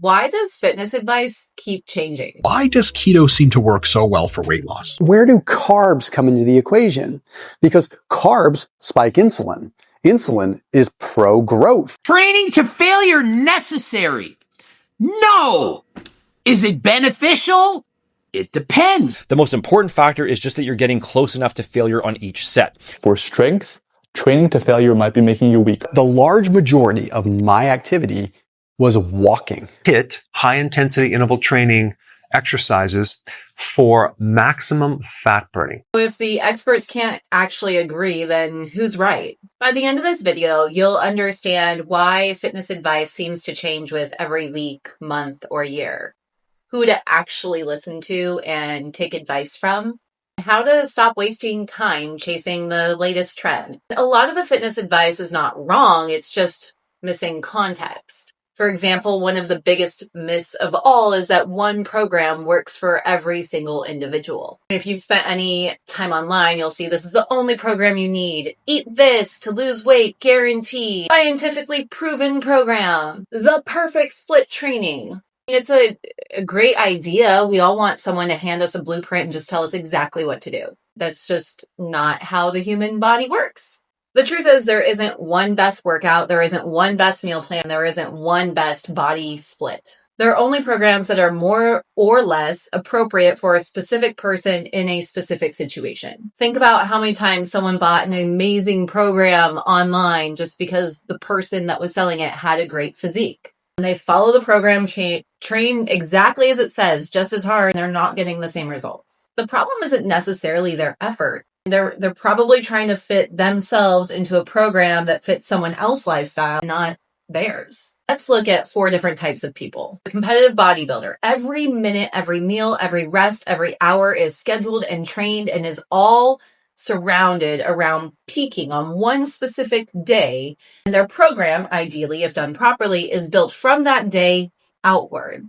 Why does fitness advice keep changing? Why does keto seem to work so well for weight loss? Where do carbs come into the equation? Because carbs spike insulin. Insulin is pro-growth. Training to failure necessary? No! Is it beneficial? It depends. The most important factor is just that you're getting close enough to failure on each set. For strength, training to failure might be making you weak. The large majority of my activity was walking. HIIT, high intensity interval training exercises for maximum fat burning. If the experts can't actually agree, then who's right? By the end of this video, you'll understand why fitness advice seems to change with every week, month, or year, who to actually listen to and take advice from, how to stop wasting time chasing the latest trend. A lot of the fitness advice is not wrong, it's just missing context. For example, one of the biggest myths of all is that one program works for every single individual. If you've spent any time online, you'll see this is the only program you need. Eat this to lose weight, guaranteed. Scientifically proven program. The perfect split training. It's a great idea. We all want someone to hand us a blueprint and just tell us exactly what to do. That's just not how the human body works. The truth is there isn't one best workout, there isn't one best meal plan, there isn't one best body split. There are only programs that are more or less appropriate for a specific person in a specific situation. Think about how many times someone bought an amazing program online just because the person that was selling it had a great physique. And they follow the program, train exactly as it says, just as hard, and they're not getting the same results. The problem isn't necessarily their effort. They're probably trying to fit themselves into a program that fits someone else's lifestyle, not theirs. Let's look at 4 different types of people. The competitive bodybuilder. Every minute, every meal, every rest, every hour is scheduled and trained and is all surrounded around peaking on one specific day. And their program, ideally, if done properly, is built from that day outward.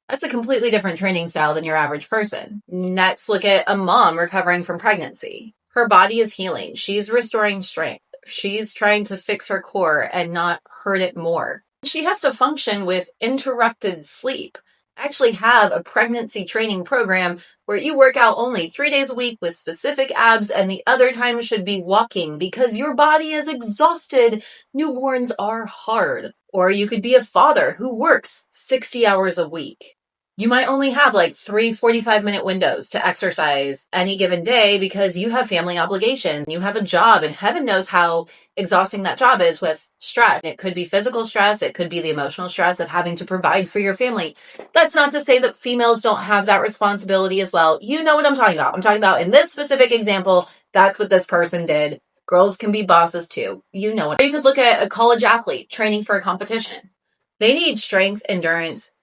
That's a completely different training style than your average person. Next, look at a mom recovering from pregnancy. Her body is healing. She's restoring strength. She's trying to fix her core and not hurt it more. She has to function with interrupted sleep. I actually have a pregnancy training program where you work out only 3 days a week with specific abs and the other time should be walking because your body is exhausted. Newborns are hard. Or you could be a father who works 60 hours a week. You might only have like 3 45-minute windows to exercise any given day because you have family obligations. You have a job and heaven knows how exhausting that job is with stress. It could be physical stress. It could be the emotional stress of having to provide for your family. That's not to say that females don't have that responsibility as well. You know what I'm talking about. I'm talking about in this specific example, that's what this person did. Girls can be bosses too. You know it. Or you could look at a college athlete training for a competition. They need strength, endurance,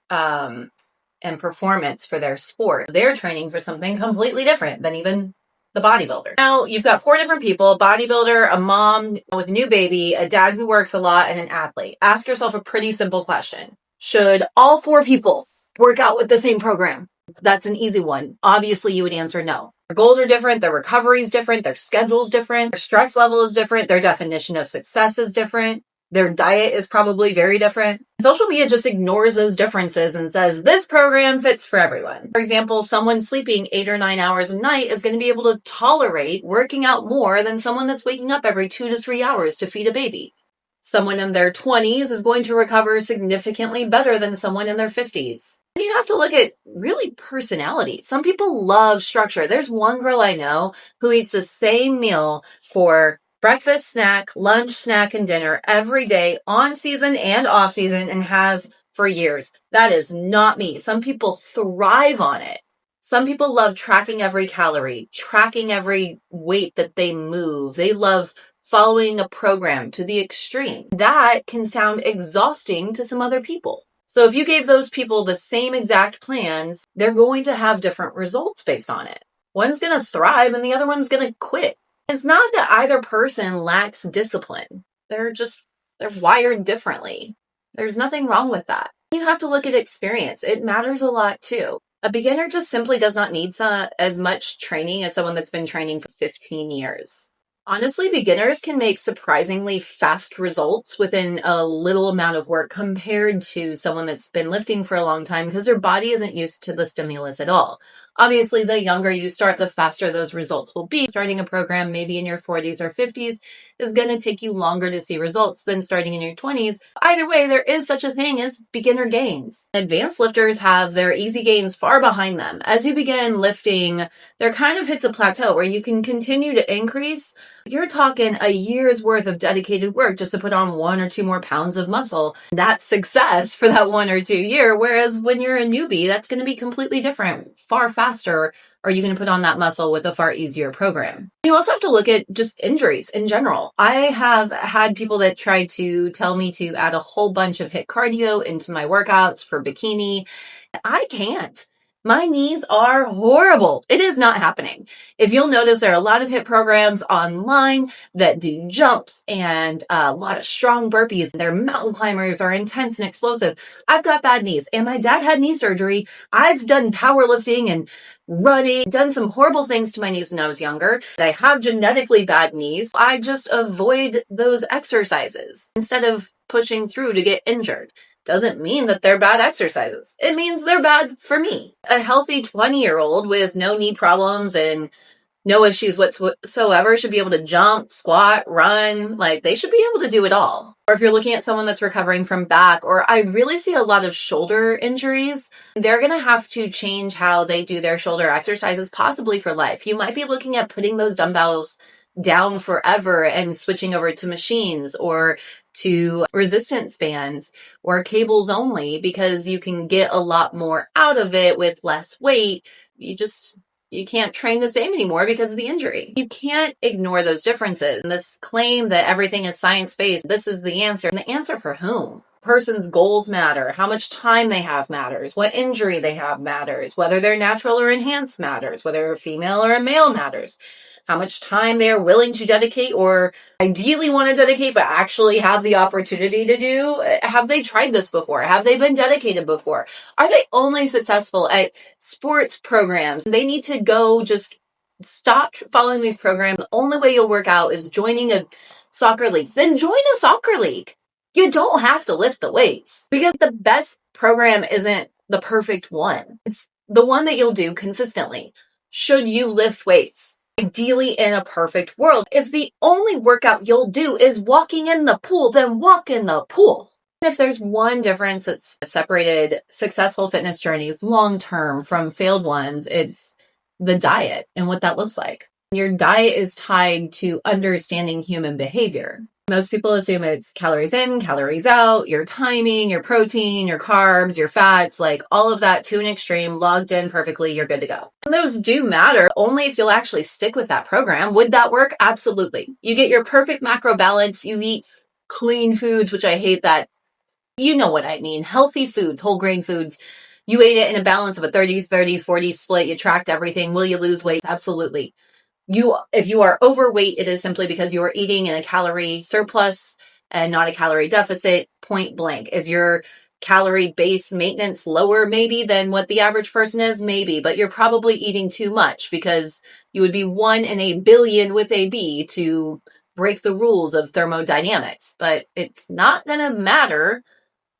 and performance for their sport. They're training for something completely different than even the bodybuilder. Now, you've got 4 different people, a bodybuilder, a mom with a new baby, a dad who works a lot, and an athlete. Ask yourself a pretty simple question. Should all 4 people work out with the same program? That's an easy one. Obviously, you would answer no. Their goals are different, their recovery is different, their schedule is different, their stress level is different, their definition of success is different. Their diet is probably very different. Social media just ignores those differences and says, this program fits for everyone. For example, someone sleeping 8 or 9 hours a night is going to be able to tolerate working out more than someone that's waking up every 2 to 3 hours to feed a baby. Someone in their 20s is going to recover significantly better than someone in their 50s. And you have to look at really personality. Some people love structure. There's one girl I know who eats the same meal for breakfast, snack, lunch, snack, and dinner every day on season and off season and has for years. That is not me. Some people thrive on it. Some people love tracking every calorie, tracking every weight that they move. They love following a program to the extreme. That can sound exhausting to some other people. So if you gave those people the same exact plans, they're going to have different results based on it. One's going to thrive and the other one's going to quit. It's not that either person lacks discipline. They're wired differently. There's nothing wrong with that. You have to look at experience. It matters a lot too. A beginner just simply does not need as much training as someone that's been training for 15 years. Honestly, beginners can make surprisingly fast results within a little amount of work compared to someone that's been lifting for a long time because their body isn't used to the stimulus at all. Obviously, the younger you start, the faster those results will be. Starting a program maybe in your 40s or 50s is going to take you longer to see results than starting in your 20s. Either way, there is such a thing as beginner gains. Advanced lifters have their easy gains far behind them. As you begin lifting, there kind of hits a plateau where you can continue to increase. You're talking a year's worth of dedicated work just to put on 1 or 2 more pounds of muscle. That's success for that 1 or 2 year. Whereas when you're a newbie, that's going to be completely different. Far faster are you going to put on that muscle with a far easier program. You also have to look at just injuries in general. I have had people that try to tell me to add a whole bunch of HIIT cardio into my workouts for bikini. I can't. My knees are horrible. It is not happening. If you'll notice, there are a lot of HIIT programs online that do jumps and a lot of strong burpees. Their mountain climbers are intense and explosive. I've got bad knees, and my dad had knee surgery. I've done powerlifting and running, done some horrible things to my knees when I was younger. I have genetically bad knees. I just avoid those exercises instead of pushing through to get injured. Doesn't mean that they're bad exercises. It means they're bad for me. A healthy 20-year-old with no knee problems and no issues whatsoever should be able to jump, squat, run. Like, they should be able to do it all. Or if you're looking at someone that's recovering from back, or I really see a lot of shoulder injuries, they're going to have to change how they do their shoulder exercises, possibly for life. You might be looking at putting those dumbbells down forever and switching over to machines or to resistance bands or cables only, because you can get a lot more out of it with less weight. You can't train the same anymore because of the injury. You can't ignore those differences. And this claim that everything is science-based, this is the answer. And the answer for whom? Person's goals matter. How much time they have matters. What injury they have matters. Whether they're natural or enhanced matters. Whether a female or a male matters. How much time they are willing to dedicate or ideally want to dedicate but actually have the opportunity to do. Have they tried this before? Have they been dedicated before? Are they only successful at sports programs? They need to go just stop following these programs. The only way you'll work out is joining a soccer league. Then join a soccer league. You don't have to lift the weights because the best program isn't the perfect one. It's the one that you'll do consistently. Should you lift weights? Ideally, in a perfect world, if the only workout you'll do is walking in the pool, then walk in the pool. If there's one difference that's separated successful fitness journeys long-term from failed ones, it's the diet and what that looks like. Your diet is tied to understanding human behavior. Most people assume it's calories in, calories out, your timing, your protein, your carbs, your fats, like all of that to an extreme, logged in perfectly, you're good to go. And those do matter only if you'll actually stick with that program. Would that work? Absolutely. You get your perfect macro balance, you eat clean foods, which I hate that. You know what I mean. Healthy foods, whole grain foods. You ate it in a balance of a 30-30-40 split. You tracked everything. Will you lose weight? Absolutely. If you are overweight, it is simply because you are eating in a calorie surplus and not a calorie deficit, point blank. Is your calorie base maintenance lower maybe than what the average person is? Maybe, but you're probably eating too much because you would be 1 in a billion with a B to break the rules of thermodynamics. But it's not going to matter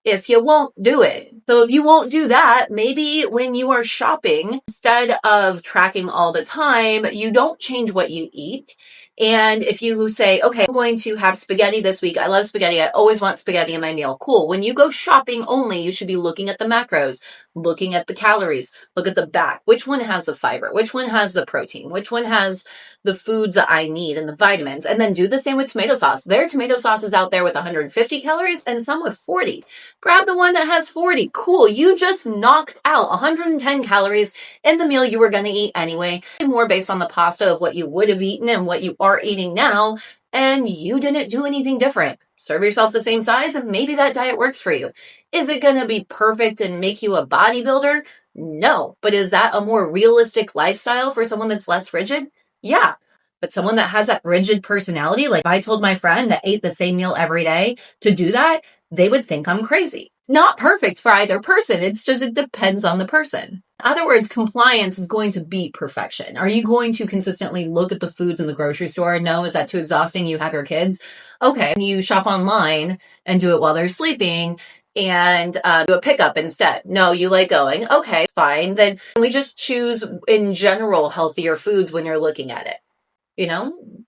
if you won't do it. So if you won't do that, maybe when you are shopping, instead of tracking all the time, you don't change what you eat. And if you say, okay, I'm going to have spaghetti this week. I love spaghetti. I always want spaghetti in my meal. Cool. When you go shopping only, you should be looking at the macros, looking at the calories, look at the back. Which one has the fiber? Which one has the protein? Which one has the foods that I need and the vitamins? And then do the same with tomato sauce. There are tomato sauces out there with 150 calories and some with 40. Grab the one that has 40. Cool. You just knocked out 110 calories in the meal you were going to eat anyway. More based on the pasta of what you would have eaten and what you are eating now. And you didn't do anything different. Serve yourself the same size and maybe that diet works for you. Is it going to be perfect and make you a bodybuilder? No. But is that a more realistic lifestyle for someone that's less rigid? Yeah. But someone that has that rigid personality, like if I told my friend that ate the same meal every day to do that, they would think I'm crazy. Not perfect for either person. It's just, it depends on the person. In other words, compliance is going to beat perfection. Are you going to consistently look at the foods in the grocery store? No. Is that too exhausting? You have your kids? Okay. You shop online and do it while they're sleeping and do a pickup instead. No, you like going. Okay, fine. Then we just choose in general healthier foods when you're looking at it.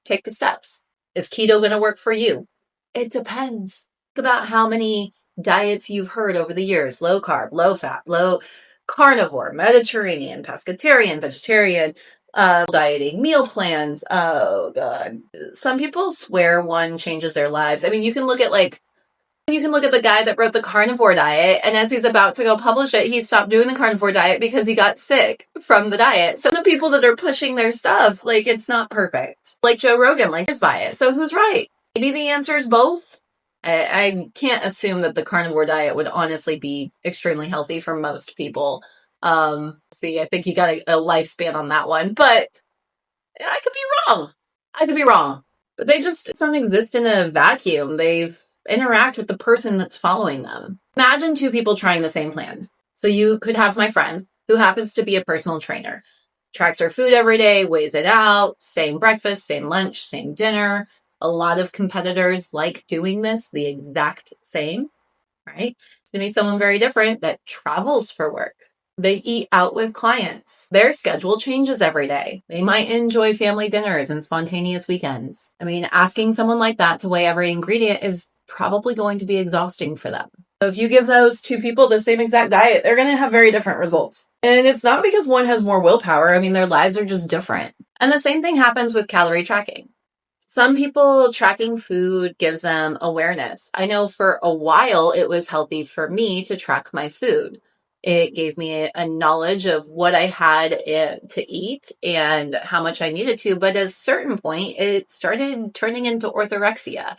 Take the steps. Is keto going to work for you? It depends. Think about how many diets you've heard over the years: low carb, low fat, low carnivore, Mediterranean, pescatarian, vegetarian, dieting, meal plans. Oh God. Some people swear one changes their lives. I mean, you can look at the guy that wrote the carnivore diet, and as he's about to go publish it, he stopped doing the carnivore diet because he got sick from the diet. So the people that are pushing their stuff, it's not perfect. Like Joe Rogan, his diet. So who's right? Maybe the answer is both. I can't assume that the carnivore diet would honestly be extremely healthy for most people. I think you got a lifespan on that one, but I could be wrong. But they just don't exist in a vacuum. They interact with the person that's following them. Imagine two people trying the same plan. So you could have my friend, who happens to be a personal trainer, tracks her food every day, weighs it out, same breakfast, same lunch, same dinner. A lot of competitors like doing this the exact same, right? It's going to be someone very different that travels for work. They eat out with clients. Their schedule changes every day. They might enjoy family dinners and spontaneous weekends. I mean, asking someone like that to weigh every ingredient is probably going to be exhausting for them. So if you give those two people the same exact diet, they're going to have very different results. And it's not because one has more willpower. I mean, their lives are just different. And the same thing happens with calorie tracking. Some people, tracking food gives them awareness. I know for a while it was healthy for me to track my food. It gave me a knowledge of what I had to eat and how much I needed to. But at a certain point, it started turning into orthorexia,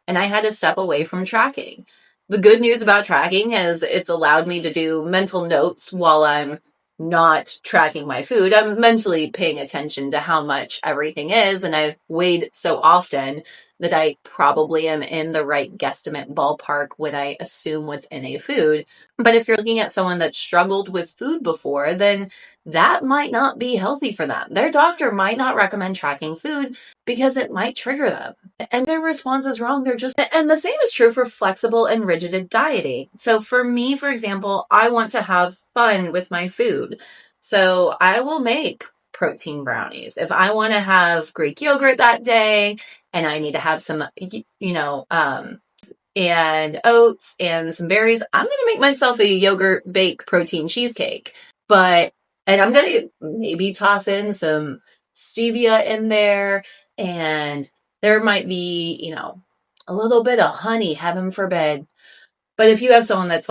and I had to step away from tracking. The good news about tracking is it's allowed me to do mental notes while I'm not tracking my food. I'm mentally paying attention to how much everything is, and I've weighed so often that I probably am in the right guesstimate ballpark when I assume what's in a food. But if you're looking at someone that struggled with food before, then that might not be healthy for them. Their doctor might not recommend tracking food because it might trigger them. And their response is wrong. And the same is true for flexible and rigid dieting. So for me, for example, I want to have fun with my food. So I will make protein brownies. If I want to have Greek yogurt that day and I need to have some, and oats and some berries, I'm going to make myself a yogurt bake protein cheesecake. And I'm going to maybe toss in some stevia in there, and there might be, a little bit of honey, heaven forbid. But if you have someone that's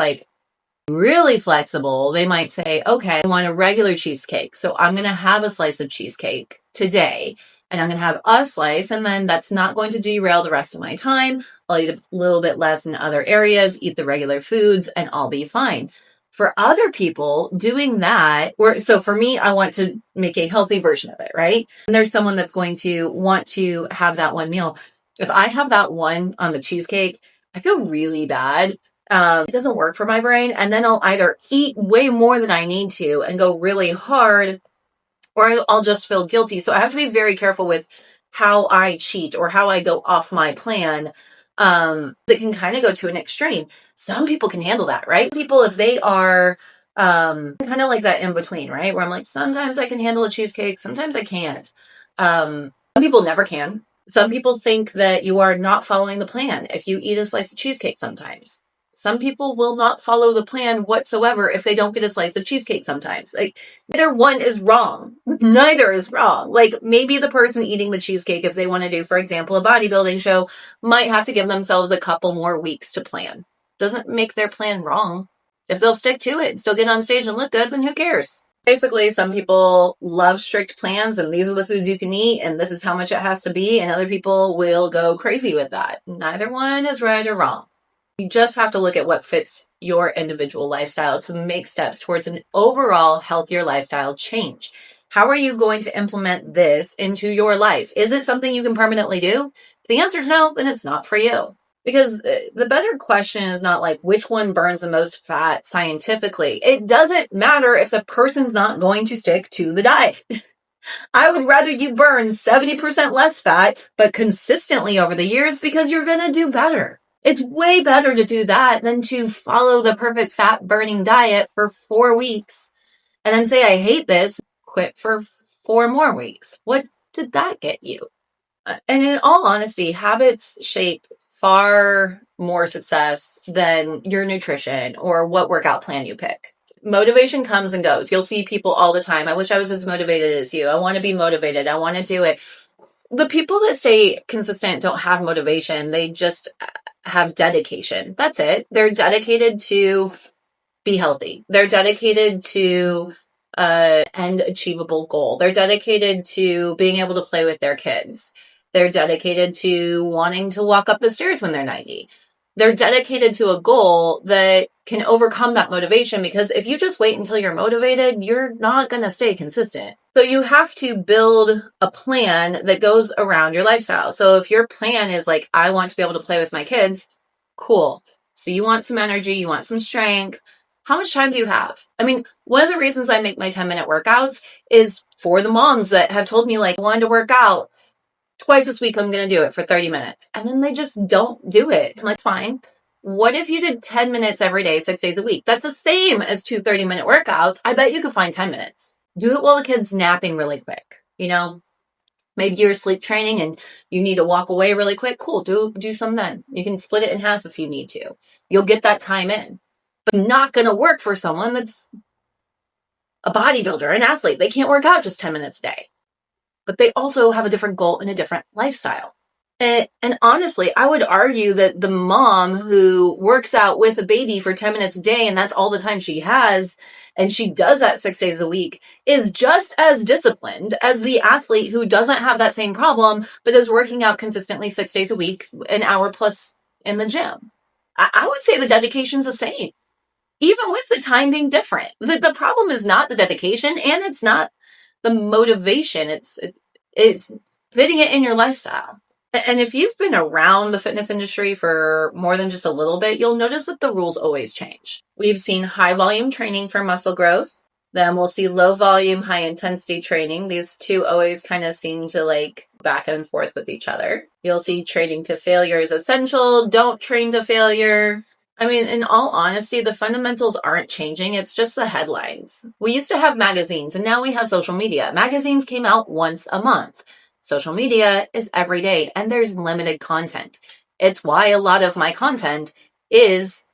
really flexible, they might say, okay, I want a regular cheesecake. So I'm going to have a slice of cheesecake today, and I'm going to have a slice, and then that's not going to derail the rest of my time. I'll eat a little bit less in other areas, eat the regular foods, and I'll be fine. For other people, doing that, so for me, I want to make a healthy version of it, right? And there's someone that's going to want to have that one meal. If I have that one on the cheesecake, I feel really bad. It doesn't work for my brain. And then I'll either eat way more than I need to and go really hard, or I'll just feel guilty. So I have to be very careful with how I cheat or how I go off my plan. That can kind of go to an extreme. Some people can handle that, right? People, if they are kind of like that in between, right? Where I'm like, sometimes I can handle a cheesecake, sometimes I can't. Some people never can. Some people think that you are not following the plan if you eat a slice of cheesecake sometimes. Some people will not follow the plan whatsoever if they don't get a slice of cheesecake sometimes. Neither one is wrong. Neither is wrong. Maybe the person eating the cheesecake, if they want to do, for example, a bodybuilding show, might have to give themselves a couple more weeks to plan. Doesn't make their plan wrong. If they'll stick to it and still get on stage and look good, then who cares? Basically, some people love strict plans, and these are the foods you can eat, and this is how much it has to be, and other people will go crazy with that. Neither one is right or wrong. You just have to look at what fits your individual lifestyle to make steps towards an overall healthier lifestyle change. How are you going to implement this into your life? Is it something you can permanently do? If the answer is no, then it's not for you. Because the better question is not like which one burns the most fat scientifically. It doesn't matter if the person's not going to stick to the diet. I would rather you burn 70% less fat, but consistently over the years, because you're going to do better. It's way better to do that than to follow the perfect fat burning diet for 4 weeks and then say, I hate this, quit for 4 more weeks. What did that get you? And in all honesty, habits shape far more success than your nutrition or what workout plan you pick. Motivation comes and goes. You'll see people all the time. I wish I was as motivated as you. I want to be motivated. I want to do it. The people that stay consistent don't have motivation. They just have dedication. That's it. They're dedicated to be healthy. They're dedicated to an achievable goal. They're dedicated to being able to play with their kids. They're dedicated to wanting to walk up the stairs when they're 90. They're dedicated to a goal that can overcome that motivation, because if you just wait until you're motivated, you're not going to stay consistent. So you have to build a plan that goes around your lifestyle. So if your plan is like, I want to be able to play with my kids, cool. So you want some energy, you want some strength. How much time do you have? I mean, one of the reasons I make my 10-minute workouts is for the moms that have told me, like, I wanted to work out twice this week, I'm going to do it for 30 minutes. And then they just don't do it. I'm like, fine. What if you did 10 minutes every day, 6 days a week? That's the same as 2 30-minute workouts. I bet you could find 10 minutes. Do it while the kid's napping really quick. You know, maybe you're sleep training and you need to walk away really quick. Cool. Do some then. You can split it in half if you need to. You'll get that time in. But not going to work for someone that's a bodybuilder, an athlete. They can't work out just 10 minutes a day. But they also have a different goal and a different lifestyle. And honestly, I would argue that the mom who works out with a baby for 10 minutes a day, and that's all the time she has, and she does that 6 days a week, is just as disciplined as the athlete who doesn't have that same problem, but is working out consistently 6 days a week, an hour plus in the gym. I would say the dedication's the same, even with the time being different. The problem is not the dedication, and it's not the motivation. It's fitting it in your lifestyle. And if you've been around the fitness industry for more than just a little bit, you'll notice that the rules always change. We've seen high volume training for muscle growth. Then we'll see low volume, high intensity training. These two always kind of seem to like back and forth with each other. You'll see training to failure is essential. Don't train to failure. I mean, in all honesty, the fundamentals aren't changing. It's just the headlines. We used to have magazines, and now we have social media. Magazines came out once a month. Social media is every day, and there's limited content. It's why a lot of my content is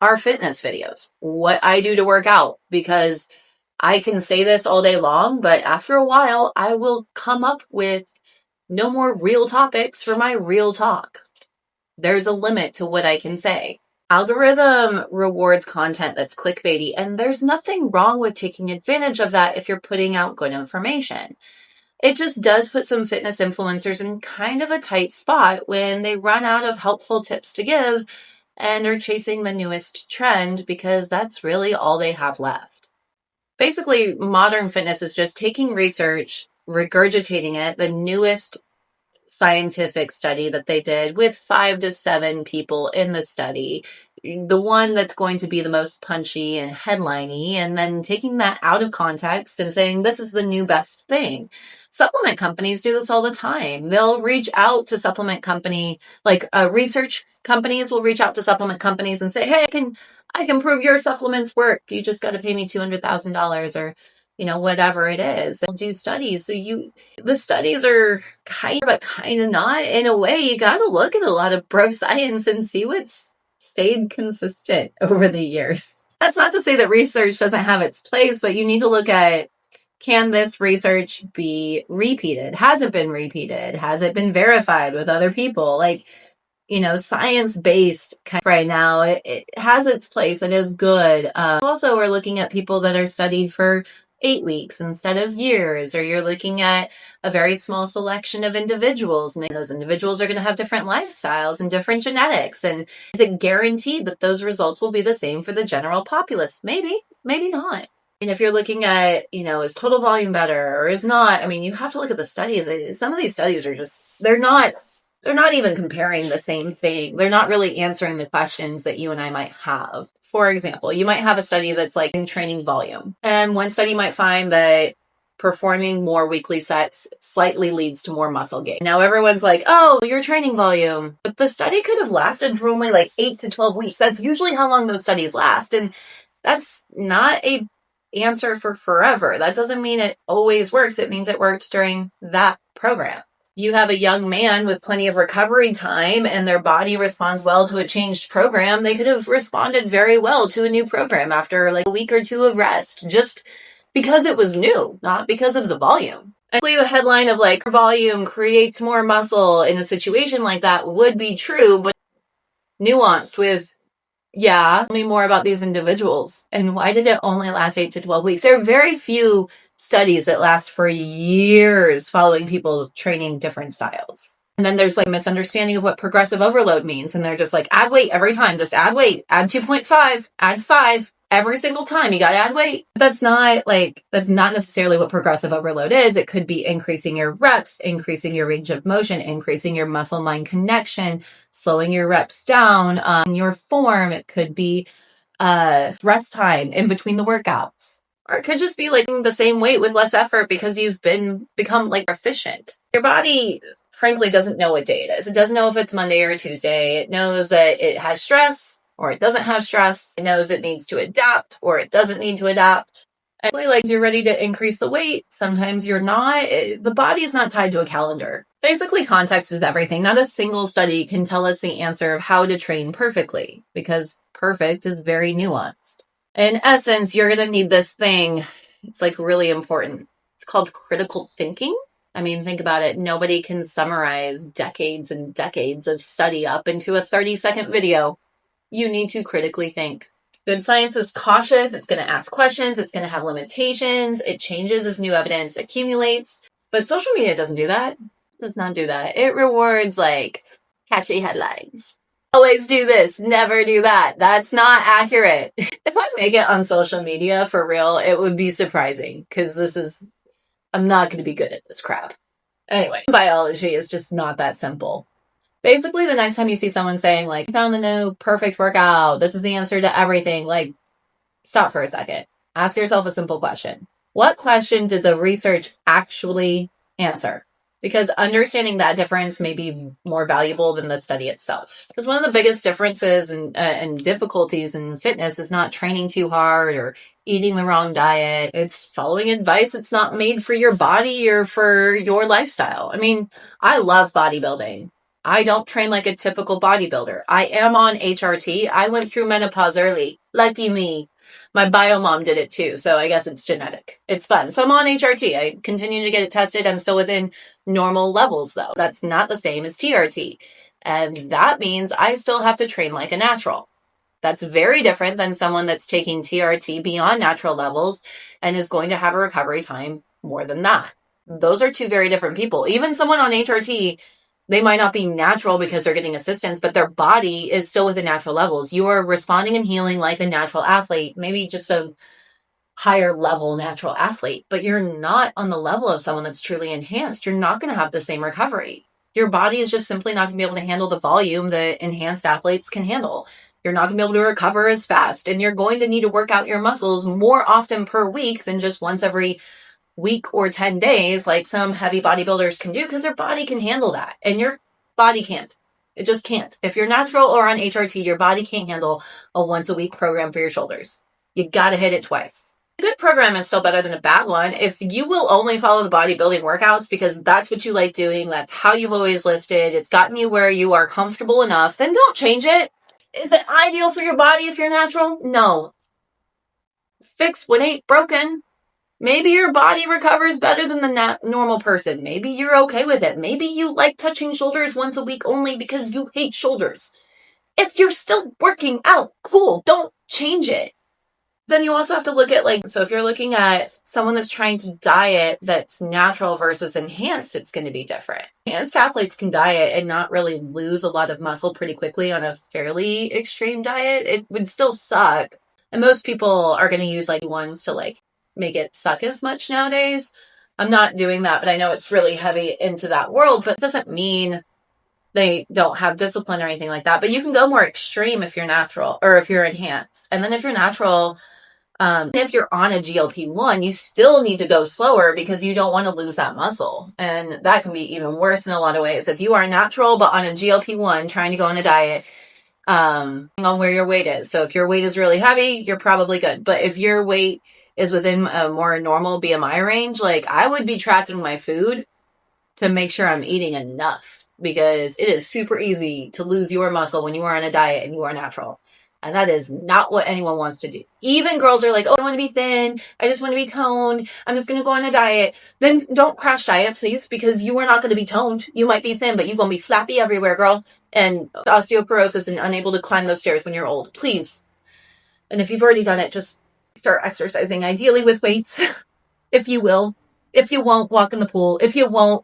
our fitness videos, what I do to work out, because I can say this all day long, but after a while, I will come up with no more real topics for my real talk. There's a limit to what I can say. Algorithm rewards content that's clickbaity, and there's nothing wrong with taking advantage of that if you're putting out good information. It just does put some fitness influencers in kind of a tight spot when they run out of helpful tips to give and are chasing the newest trend, because that's really all they have left. Basically, modern fitness is just taking research, regurgitating it, the newest scientific study that they did with 5 to 7 people in the study, the one that's going to be the most punchy and headliney, and then taking that out of context and saying this is the new best thing. Supplement companies do this all the time. They'll reach out to supplement company, like research companies will reach out to supplement companies and say, hey, I can prove your supplements work. You just got to pay me $200,000 or whatever it is. They'll do studies. So the studies are kind of, but kind of not. In a way, you got to look at a lot of bro science and see what's stayed consistent over the years. That's not to say that research doesn't have its place, but you need to look at, can this research be repeated? Has it been repeated? Has it been verified with other people? Like, science-based kind of right now, it has its place. It is good. Also, we're looking at people that are studied for 8 weeks instead of years, or you're looking at a very small selection of individuals, and those individuals are going to have different lifestyles and different genetics. And is it guaranteed that those results will be the same for the general populace? Maybe, maybe not. And if you're looking at, is total volume better or is not, I mean, you have to look at the studies. Some of these studies are just, they're not they're not even comparing the same thing. They're not really answering the questions that you and I might have. For example, you might have a study that's like in training volume. And one study might find that performing more weekly sets slightly leads to more muscle gain. Now everyone's like, oh, your training volume. But the study could have lasted for only like 8 to 12 weeks. That's usually how long those studies last. And that's not a answer for forever. That doesn't mean it always works. It means it worked during that program. You have a young man with plenty of recovery time and their body responds well to a changed program. They could have responded very well to a new program after like a week or two of rest, just because it was new, not because of the volume. I believe the headline of like volume creates more muscle in a situation like that would be true, but nuanced with, yeah, tell me more about these individuals. And why did it only last 8 to 12 weeks? There are very few studies that last for years following people training different styles. And then there's like misunderstanding of what progressive overload means. And they're just like, add weight every time, just add weight, add 2.5, add 5. Every single time you got to add weight. That's not necessarily what progressive overload is. It could be increasing your reps, increasing your range of motion, increasing your muscle mind connection, slowing your reps down, your form. It could be rest time in between the workouts. Or it could just be like the same weight with less effort because you've become like efficient. Your body frankly doesn't know what day it is. It doesn't know if it's Monday or Tuesday. It knows that it has stress or it doesn't have stress. It knows it needs to adapt or it doesn't need to adapt. And like you're ready to increase the weight. Sometimes you're not. The body is not tied to a calendar. Basically, context is everything. Not a single study can tell us the answer of how to train perfectly because perfect is very nuanced. In essence, you're going to need this thing. It's like really important. It's called critical thinking. I mean, think about it. Nobody can summarize decades and decades of study up into a 30-second video. You need to critically think. Good science is cautious. It's going to ask questions. It's going to have limitations. It changes as new evidence accumulates. But social media doesn't do that. It does not do that. It rewards like catchy headlines. Always do this, never do that. That's not accurate. If I make it on social media for real, it would be surprising because I'm not going to be good at this crap. Anyway, biology is just not that simple. Basically, the next time you see someone saying, like, found the new perfect workout, this is the answer to everything, like, stop for a second. Ask yourself a simple question. What question did the research actually answer? Because understanding that difference may be more valuable than the study itself. Because one of the biggest differences and difficulties in fitness is not training too hard or eating the wrong diet. It's following advice that's not made for your body or for your lifestyle. I mean, I love bodybuilding. I don't train like a typical bodybuilder. I am on HRT. I went through menopause early. Lucky me. My bio mom did it too, so I guess it's genetic. It's fun. So I'm on HRT. I continue to get it tested. I'm still within normal levels though. That's not the same as TRT. And that means I still have to train like a natural. That's very different than someone that's taking TRT beyond natural levels and is going to have a recovery time more than that. Those are two very different people. Even someone on HRT, they might not be natural because they're getting assistance, but their body is still within natural levels. You are responding and healing like a natural athlete, maybe just a higher level natural athlete, but you're not on the level of someone that's truly enhanced. You're not going to have the same recovery. Your body is just simply not going to be able to handle the volume that enhanced athletes can handle. You're not going to be able to recover as fast, and you're going to need to work out your muscles more often per week than just once every week or 10 days like some heavy bodybuilders can do because their body can handle that and your body can't. It just can't. If you're natural or on HRT, your body can't handle a once a week program for your shoulders. You gotta hit it twice. A good program is still better than a bad one. If you will only follow the bodybuilding workouts because that's what you like doing, that's how you've always lifted, it's gotten you where you are comfortable enough, then don't change it. Is it ideal for your body if you're natural? No. Fix what ain't broken. Maybe your body recovers better than the normal person. Maybe you're okay with it. Maybe you like touching shoulders once a week only because you hate shoulders. If you're still working out, cool, don't change it. Then you also have to look at so if you're looking at someone that's trying to diet that's natural versus enhanced, it's going to be different. Enhanced athletes can diet and not really lose a lot of muscle pretty quickly on a fairly extreme diet. It would still suck. And most people are going to use ones to make it suck as much nowadays. I'm not doing that, but I know it's really heavy into that world, but it doesn't mean They don't have discipline or anything like that. But you can go more extreme if you're natural or if you're enhanced. And then if you're natural, if you're on a GLP-1, you still need to go slower because you don't want to lose that muscle. And that can be even worse in a lot of ways. If you are natural but on a GLP-1 trying to go on a diet, on where your weight is. So if your weight is really heavy, you're probably good. But if your weight is within a more normal BMI range, like I would be tracking my food to make sure I'm eating enough, because it is super easy to lose your muscle when you are on a diet and you are natural. And that is not what anyone wants to do. Even girls are like, oh, I want to be thin. I just want to be toned. I'm just going to go on a diet. Then don't crash diet, please, because you are not going to be toned. You might be thin, but you're going to be flappy everywhere, girl. And osteoporosis and unable to climb those stairs when you're old. Please. And if you've already done it, just start exercising, ideally with weights, if you will. If you won't, walk in the pool. If you won't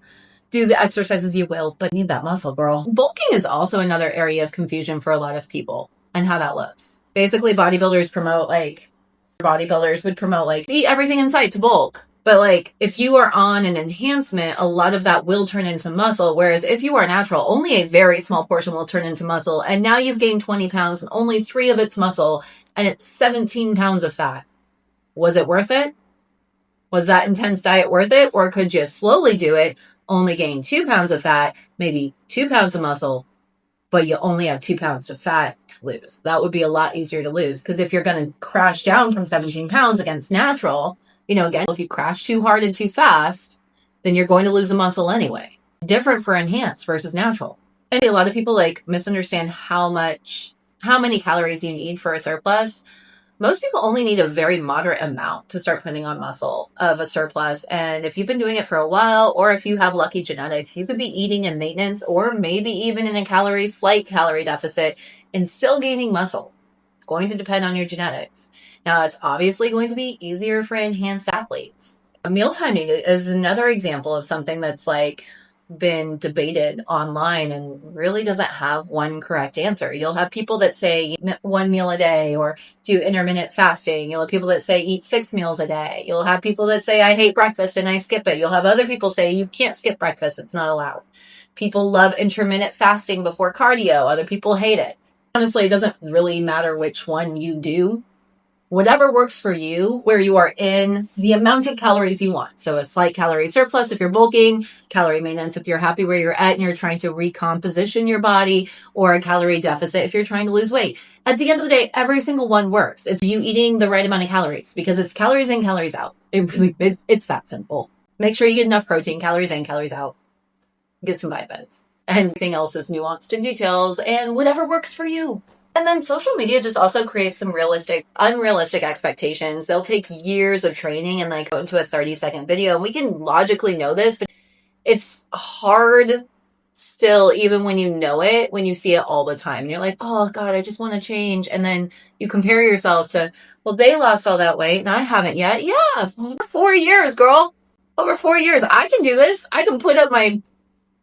do the exercises, you will. But need that muscle, girl. Bulking is also another area of confusion for a lot of people and how that looks. Basically, bodybuilders would promote eat everything in sight to bulk. But if you are on an enhancement, a lot of that will turn into muscle. Whereas if you are natural, only a very small portion will turn into muscle. And now you've gained 20 pounds and only 3 of it's muscle, and it's 17 pounds of fat. Was it worth it? Was that intense diet worth it? Or could you slowly do it, only gain 2 pounds of fat, maybe 2 pounds of muscle, but you only have 2 pounds of fat to lose? That would be a lot easier to lose. Because if you're going to crash down from 17 pounds against natural, again, if you crash too hard and too fast, then you're going to lose the muscle anyway. It's different for enhanced versus natural. And a lot of people misunderstand how many calories you need for a surplus. Most people only need a very moderate amount to start putting on muscle of a surplus. And if you've been doing it for a while, or if you have lucky genetics, you could be eating in maintenance or maybe even in a slight calorie deficit and still gaining muscle. It's going to depend on your genetics. Now, it's obviously going to be easier for enhanced athletes. Meal timing is another example of something that's been debated online and really doesn't have one correct answer. You'll have people that say 1 meal a day or do intermittent fasting. You'll have people that say eat 6 meals a day. You'll have people that say I hate breakfast and I skip it. You'll have other people say you can't skip breakfast. It's not allowed. People love intermittent fasting before cardio. Other people hate it. Honestly, it doesn't really matter which one you do. Whatever works for you, where you are in the amount of calories you want. So a slight calorie surplus if you're bulking, calorie maintenance if you're happy where you're at and you're trying to recomposition your body, or a calorie deficit if you're trying to lose weight. At the end of the day, every single one works. It's you eating the right amount of calories, because it's calories in, calories out. It's that simple. Make sure you get enough protein, calories in, calories out. Get some vitamins. And everything else is nuanced in details and whatever works for you. And then social media just also creates some unrealistic expectations. They'll take years of training and go into a 30-second video. And we can logically know this, but it's hard still, even when you know it, when you see it all the time. And you're like, oh God, I just want to change. And then you compare yourself to, well, they lost all that weight and I haven't yet. Yeah, over 4 years, girl. Over 4 years. I can do this. I can put up my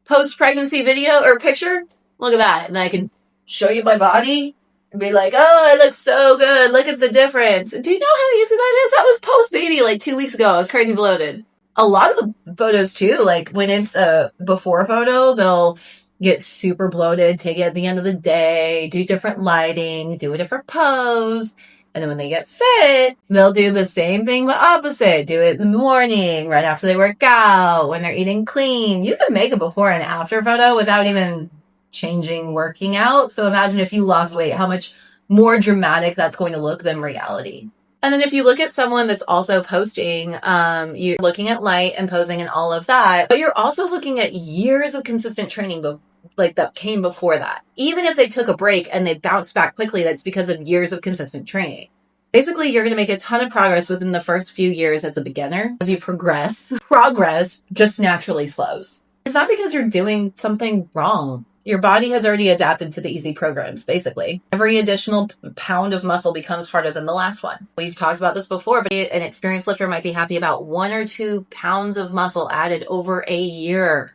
post-pregnancy video or picture. Look at that. And I can show you my body and be like, oh, it looks so good. Look at the difference. Do you know how easy that is? That was post-baby 2 weeks ago. I was crazy bloated. A lot of the photos too, when it's a before photo, they'll get super bloated, take it at the end of the day, do different lighting, do a different pose. And then when they get fit, they'll do the same thing but opposite. Do it in the morning, right after they work out, when they're eating clean. You can make a before and after photo without even changing working out. So imagine if you lost weight, how much more dramatic that's going to look than reality. And then if you look at someone that's also posting, you're looking at light and posing and all of that, but you're also looking at years of consistent training that came before that. Even if they took a break and they bounced back quickly, that's because of years of consistent training. Basically, you're going to make a ton of progress within the first few years as a beginner. As you progress just naturally slows. It's not because you're doing something wrong. Your body has already adapted to the easy programs, basically. Every additional pound of muscle becomes harder than the last one. We've talked about this before, but an experienced lifter might be happy about 1 or 2 pounds of muscle added over a year.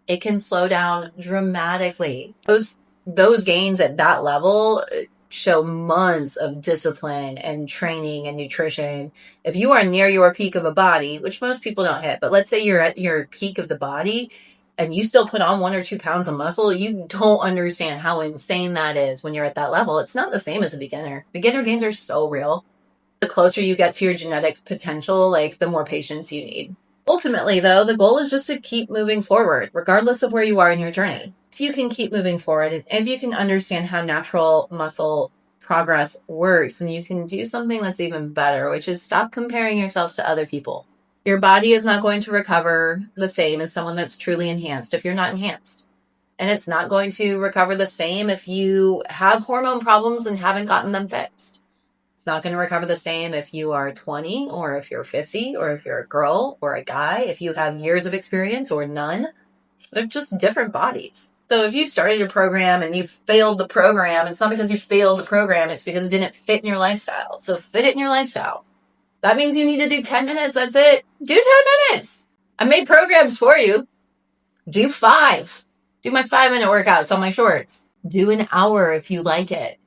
It can slow down dramatically. Those gains at that level show months of discipline and training and nutrition. If you are near your peak of a body, which most people don't hit, but let's say you're at your peak of the body, and you still put on 1 or 2 pounds of muscle, you don't understand how insane that is when you're at that level. It's not the same as a beginner. Beginner gains are so real. The closer you get to your genetic potential, like the more patience you need. Ultimately, though, the goal is just to keep moving forward, regardless of where you are in your journey. If you can keep moving forward, and if you can understand how natural muscle progress works, then you can do something that's even better, which is stop comparing yourself to other people. Your body is not going to recover the same as someone that's truly enhanced if you're not enhanced. And it's not going to recover the same if you have hormone problems and haven't gotten them fixed. It's not going to recover the same if you are 20 or if you're 50 or if you're a girl or a guy, if you have years of experience or none. They're just different bodies. So if you started a program and you failed the program, it's not because you failed the program, it's because it didn't fit in your lifestyle. So fit it in your lifestyle. That means you need to do 10 minutes. That's it. Do 10 minutes. I made programs for you. Do 5. Do my 5-minute workouts on my shorts. Do an hour if you like it.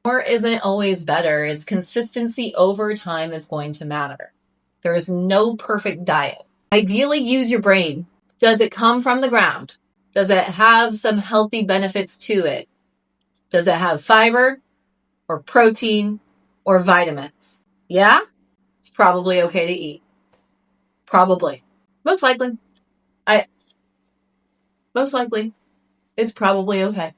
More isn't always better. It's consistency over time that's going to matter. There is no perfect diet. Ideally, use your brain. Does it come from the ground? Does it have some healthy benefits to it? Does it have fiber or protein or vitamins? Yeah? It's probably okay to eat. Probably. Most likely. Most likely. It's probably okay.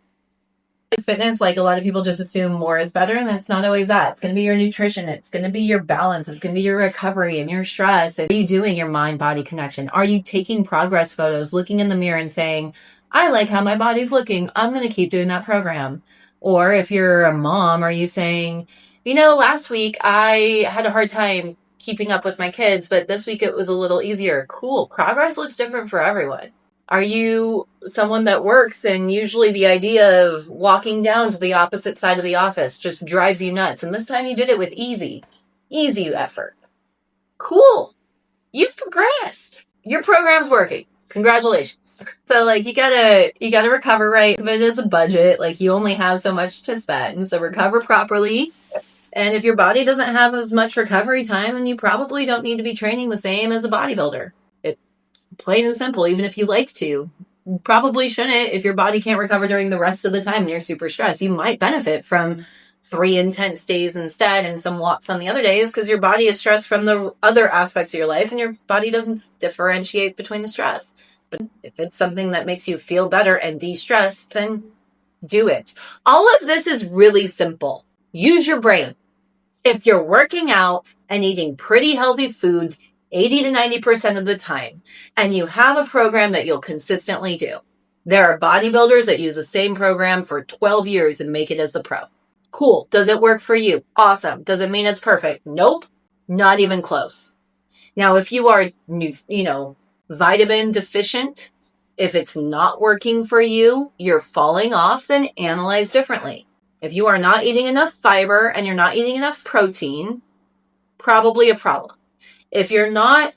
Fitness, like a lot of people just assume more is better, and it's not always that. It's going to be your nutrition. It's going to be your balance. It's going to be your recovery and your stress. Are you doing your mind-body connection? Are you taking progress photos, looking in the mirror and saying, I like how my body's looking. I'm going to keep doing that program. Or if you're a mom, are you saying, last week I had a hard time keeping up with my kids, but this week it was a little easier. Cool. Progress looks different for everyone. Are you someone that works and usually the idea of walking down to the opposite side of the office just drives you nuts? And this time you did it with easy effort. Cool. You've progressed. Your program's working. Congratulations. So you gotta recover, right? If it is a budget, you only have so much to spend. So recover properly. And if your body doesn't have as much recovery time, then you probably don't need to be training the same as a bodybuilder. Plain and simple. Even if you like to, you probably shouldn't. If your body can't recover during the rest of the time and you're super stressed, you might benefit from 3 intense days instead and some walks on the other days because your body is stressed from the other aspects of your life and your body doesn't differentiate between the stress. But if it's something that makes you feel better and de-stress, then do it. All of this is really simple. Use your brain. If you're working out and eating pretty healthy foods 80 to 90% of the time, and you have a program that you'll consistently do. There are bodybuilders that use the same program for 12 years and make it as a pro. Cool. Does it work for you? Awesome. Does it mean it's perfect? Nope. Not even close. Now, if you are, vitamin deficient, if it's not working for you, you're falling off, then analyze differently. If you are not eating enough fiber and you're not eating enough protein, probably a problem. If you're not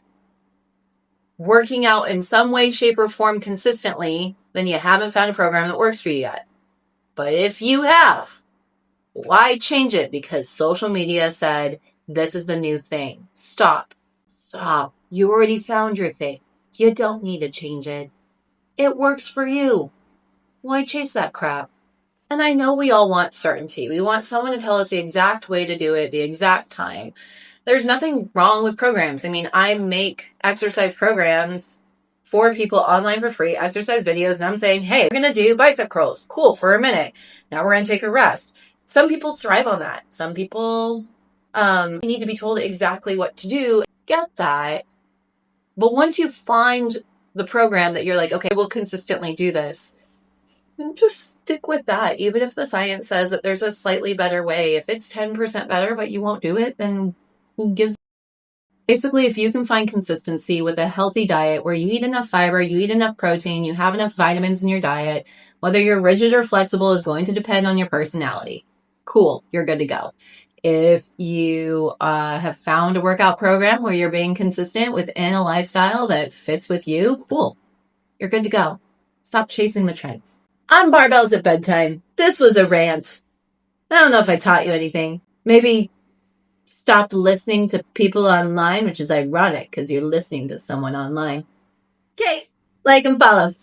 working out in some way, shape, or form consistently, then you haven't found a program that works for you yet. But if you have, why change it? Because social media said, this is the new thing. Stop. You already found your thing. You don't need to change it. It works for you. Why chase that crap? And I know we all want certainty. We want someone to tell us the exact way to do it, the exact time. There's nothing wrong with programs. I make exercise programs for people online for free, exercise videos, and I'm saying, hey, we're going to do bicep curls. Cool, for a minute. Now we're going to take a rest. Some people thrive on that. Some people need to be told exactly what to do. Get that. But once you find the program that you're like, okay, we'll consistently do this, then just stick with that. Even if the science says that there's a slightly better way. If it's 10% better, but you won't do it, then who gives? Basically, if you can find consistency with a healthy diet where you eat enough fiber, you eat enough protein, you have enough vitamins in your diet, whether you're rigid or flexible is going to depend on your personality. Cool, you're good to go. If you have found a workout program where you're being consistent within a lifestyle that fits with you, cool, you're good to go. Stop chasing the trends. I'm Barbells at Bedtime. This was a rant. I don't know if I taught you anything. Maybe stop listening to people online, which is ironic because you're listening to someone online. Okay, like and follow.